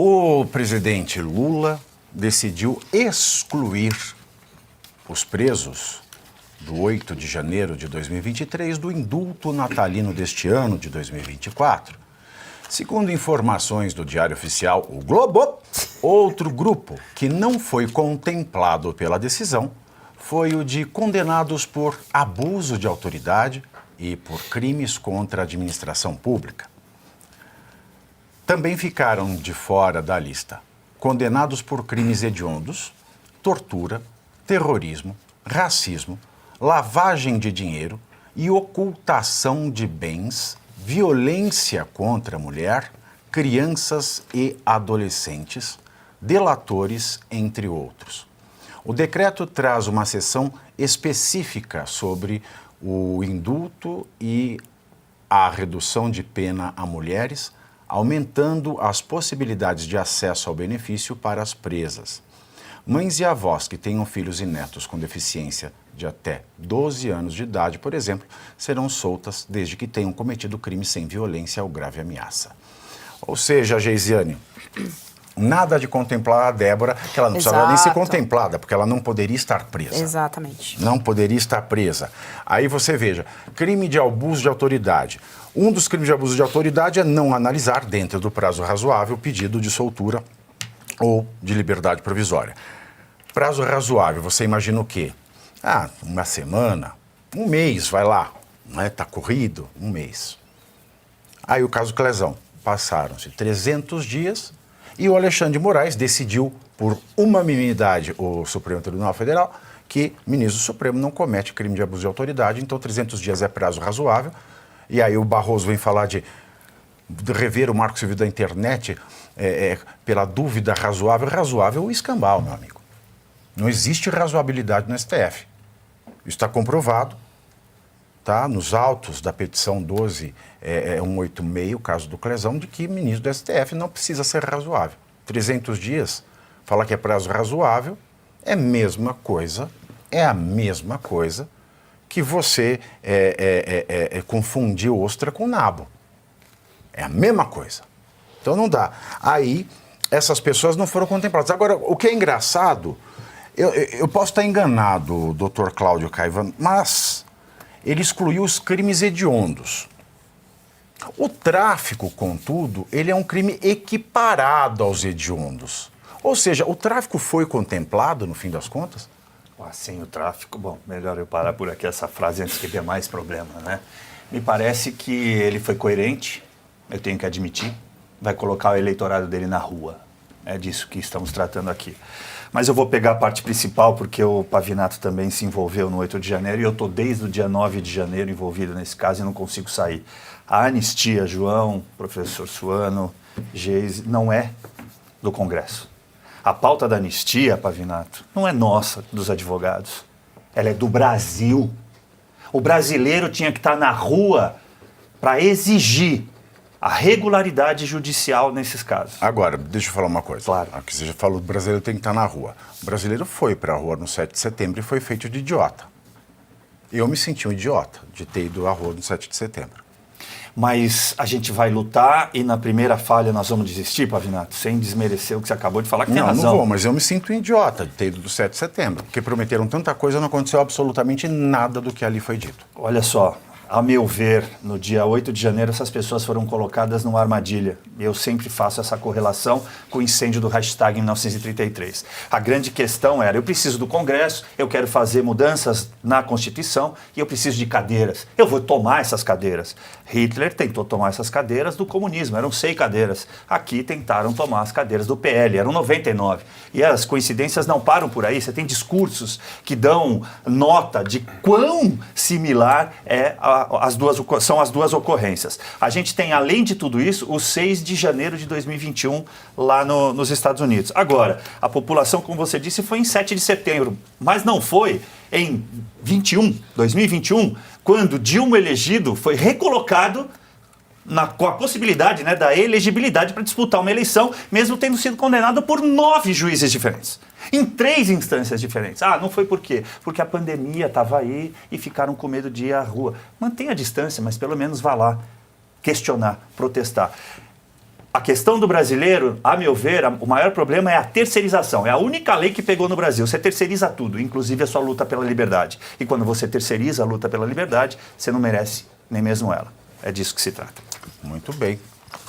O presidente Lula decidiu excluir os presos do 8 de janeiro de 2023 do indulto natalino deste ano de 2024. Segundo informações do Diário Oficial, o Globo, outro grupo que não foi contemplado pela decisão foi o de condenados por abuso de autoridade e por crimes contra a administração pública. Também ficaram de fora da lista condenados por crimes hediondos, tortura, terrorismo, racismo, lavagem de dinheiro e ocultação de bens, violência contra a mulher, crianças e adolescentes, delatores, entre outros. O decreto traz uma seção específica sobre o indulto e a redução de pena a mulheres, aumentando as possibilidades de acesso ao benefício para as presas. Mães e avós que tenham filhos e netos com deficiência de até 12 anos de idade, por exemplo, serão soltas desde que tenham cometido crime sem violência ou grave ameaça. Ou seja, Geisiane, nada de contemplar a Débora, que ela não precisava nem ser contemplada, porque ela não poderia estar presa. Exatamente. Não poderia estar presa. Aí você veja, crime de abuso de autoridade. Um dos crimes de abuso de autoridade é não analisar, dentro do prazo razoável, pedido de soltura ou de liberdade provisória. Prazo razoável, você imagina o quê? Uma semana, um mês, vai lá, não é? Tá corrido, um mês. Aí o caso Clezão, passaram-se 300 dias e o Alexandre de Moraes decidiu, por unanimidade, o Supremo Tribunal Federal, que o ministro do Supremo não comete crime de abuso de autoridade, então 300 dias é prazo razoável. E aí o Barroso vem falar de rever o Marco Civil da Internet pela dúvida razoável. Razoável o escambau, meu amigo. Não existe razoabilidade no STF. Isso está comprovado, tá? Nos autos da petição 186, o caso do Clezão, de que o ministro do STF não precisa ser razoável. 300 dias, falar que é prazo razoável, é a mesma coisa que você confundir ostra com nabo. É a mesma coisa. Então não dá. Aí, essas pessoas não foram contempladas. Agora, o que é engraçado, eu posso estar enganado, doutor Cláudio Caivan, mas ele excluiu os crimes hediondos. O tráfico, contudo, ele é um crime equiparado aos hediondos. Ou seja, o tráfico foi contemplado, no fim das contas? Sem o tráfico, bom, melhor eu parar por aqui essa frase antes que dê mais problema, né? Me parece que ele foi coerente, eu tenho que admitir, vai colocar o eleitorado dele na rua. É disso que estamos tratando aqui. Mas eu vou pegar a parte principal, porque o Pavinato também se envolveu no 8 de janeiro e eu estou desde o dia 9 de janeiro envolvido nesse caso e não consigo sair. A anistia, João, professor Suano, Geise, não é do Congresso. A pauta da anistia, Pavinato, não é nossa, dos advogados. Ela é do Brasil. O brasileiro tinha que estar na rua para exigir a regularidade judicial nesses casos. Agora, deixa eu falar uma coisa. Claro. Aqui você já falou que o brasileiro tem que estar na rua. O brasileiro foi para a rua no 7 de setembro e foi feito de idiota. Eu me senti um idiota de ter ido à rua no 7 de setembro. Mas a gente vai lutar e na primeira falha nós vamos desistir, Pavinato? Sem desmerecer o que você acabou de falar, que tem razão. Não vou, mas eu me sinto um idiota de ter ido do 7 de setembro, porque prometeram tanta coisa e não aconteceu absolutamente nada do que ali foi dito. Olha só, a meu ver, no dia 8 de janeiro, essas pessoas foram colocadas numa armadilha. Eu sempre faço essa correlação com o incêndio do hashtag em 1933. A grande questão era, eu preciso do Congresso, eu quero fazer mudanças na Constituição e eu preciso de cadeiras. Eu vou tomar essas cadeiras. Hitler tentou tomar essas cadeiras do comunismo, eram 100 cadeiras. Aqui tentaram tomar as cadeiras do PL, eram 99. E as coincidências não param por aí, você tem discursos que dão nota de quão similar são as duas ocorrências. A gente tem, além de tudo isso, o 6 de janeiro de 2021 lá nos Estados Unidos. Agora, a população, como você disse, foi em 7 de setembro, mas não foi em 2021, quando Dilma elegido foi recolocado com a possibilidade, né, da elegibilidade para disputar uma eleição, mesmo tendo sido condenado por 9 juízes diferentes, em 3 instâncias diferentes. Não foi por quê? Porque a pandemia estava aí e ficaram com medo de ir à rua. Mantenha a distância, mas pelo menos vá lá questionar, protestar. A questão do brasileiro, a meu ver, o maior problema é a terceirização. É a única lei que pegou no Brasil. Você terceiriza tudo, inclusive a sua luta pela liberdade. E quando você terceiriza a luta pela liberdade, você não merece nem mesmo ela. É disso que se trata. Muito bem.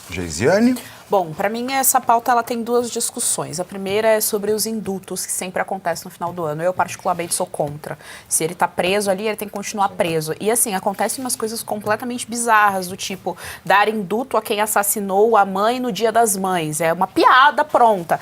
Geisiane? Bom, para mim essa pauta ela tem duas discussões. A primeira é sobre os indultos que sempre acontecem no final do ano. Eu particularmente sou contra. Se ele está preso ali, ele tem que continuar preso. E assim, acontecem umas coisas completamente bizarras, do tipo dar indulto a quem assassinou a mãe no Dia das Mães. É uma piada pronta.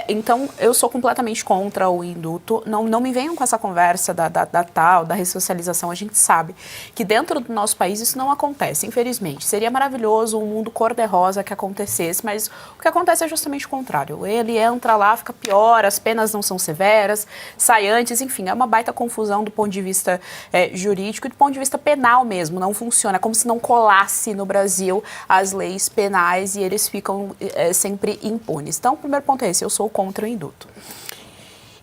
Então, eu sou completamente contra o indulto. Não me venham com essa conversa da ressocialização. A gente sabe que dentro do nosso país isso não acontece, infelizmente. Seria maravilhoso um mundo cor-de-rosa que acontecesse, mas o que acontece é justamente o contrário. Ele entra lá, fica pior, as penas não são severas, sai antes, enfim, é uma baita confusão do ponto de vista jurídico e do ponto de vista penal mesmo, não funciona. É como se não colasse no Brasil as leis penais e eles ficam sempre impunes. Então, o primeiro ponto é esse, eu sou contra o indulto.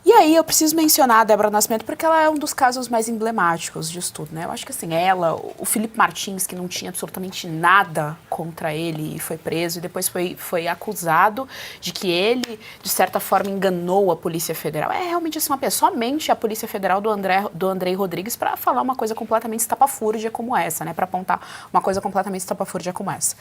E aí eu preciso mencionar a Débora Nascimento porque ela é um dos casos mais emblemáticos disso tudo, né? Eu acho que assim, ela, o Felipe Martins, que não tinha absolutamente nada contra ele e foi preso e depois foi acusado de que ele, de certa forma, enganou a Polícia Federal. É realmente assim, somente a Polícia Federal do Andrei Rodrigues para falar uma coisa completamente estapafúrdia como essa, né? Para apontar uma coisa completamente estapafúrdia como essa.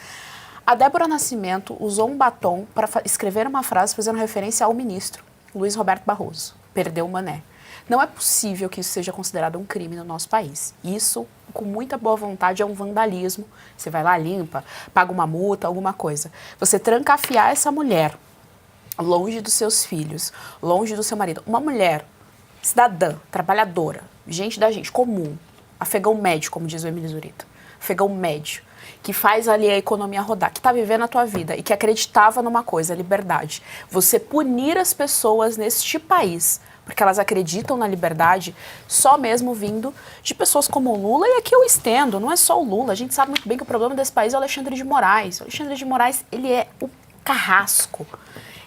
A Débora Nascimento usou um batom para escrever uma frase fazendo referência ao ministro Luiz Roberto Barroso. Perdeu o Mané. Não é possível que isso seja considerado um crime no nosso país. Isso, com muita boa vontade, é um vandalismo. Você vai lá, limpa, paga uma multa, alguma coisa. Você trancafiar essa mulher longe dos seus filhos, longe do seu marido. Uma mulher cidadã, trabalhadora, gente da gente, comum, afegão médio, como diz o Emílio Zurita. Afegão médio, que faz ali a economia rodar, que está vivendo a tua vida e que acreditava numa coisa, a liberdade. Você punir as pessoas neste país, porque elas acreditam na liberdade, só mesmo vindo de pessoas como o Lula, e aqui eu estendo, não é só o Lula, a gente sabe muito bem que o problema desse país é o Alexandre de Moraes. O Alexandre de Moraes, ele é o carrasco.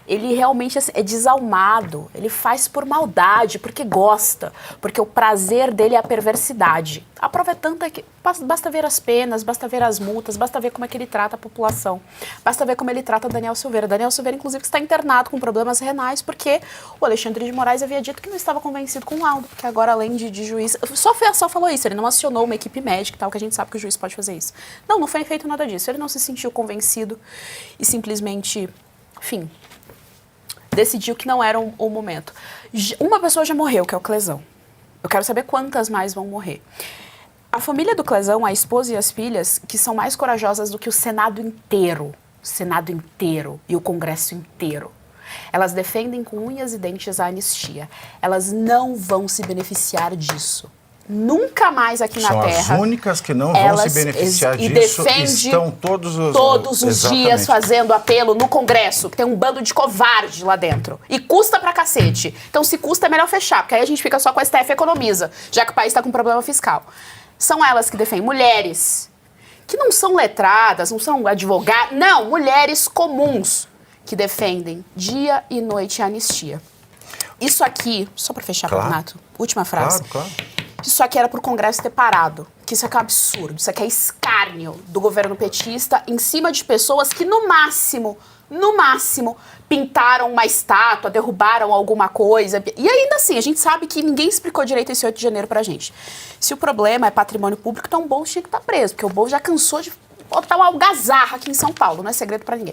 Ele realmente assim, é desalmado, ele faz por maldade, porque gosta, porque o prazer dele é a perversidade. A prova é tanta que basta ver as penas, basta ver as multas, basta ver como é que ele trata a população, basta ver como ele trata Daniel Silveira. Daniel Silveira, inclusive, está internado com problemas renais, porque o Alexandre de Moraes havia dito que não estava convencido com o laudo, porque agora, além de juiz... Só falou isso, ele não acionou uma equipe médica e tal, que a gente sabe que o juiz pode fazer isso. Não foi feito nada disso, ele não se sentiu convencido e simplesmente, enfim... decidiu que não era o momento. Uma pessoa já morreu, que é o Clesão. Eu quero saber quantas mais vão morrer. A família do Clesão, a esposa e as filhas, que são mais corajosas do que o Senado inteiro e o Congresso inteiro. Elas defendem com unhas e dentes a anistia. Elas não vão se beneficiar disso. Nunca mais aqui na Terra. São as únicas que não vão se beneficiar disso e estão todos os dias fazendo apelo no Congresso, que tem um bando de covarde lá dentro. E custa pra cacete. Então, se custa, é melhor fechar, porque aí a gente fica só com a STF e economiza, já que o país está com problema fiscal. São elas que defendem mulheres, que não são letradas, não são advogadas, não, mulheres comuns, que defendem dia e noite a anistia. Isso aqui, só pra fechar, claro. Renato, última frase. Claro. Isso aqui era pro Congresso ter parado. Que isso aqui é um absurdo. Isso aqui é escárnio do governo petista em cima de pessoas que, no máximo, pintaram uma estátua, derrubaram alguma coisa. E ainda assim, a gente sabe que ninguém explicou direito esse 8 de janeiro pra gente. Se o problema é patrimônio público, então o Boulos tinha que estar preso, porque o Boulos já cansou de botar uma algazarra aqui em São Paulo. Não é segredo pra ninguém.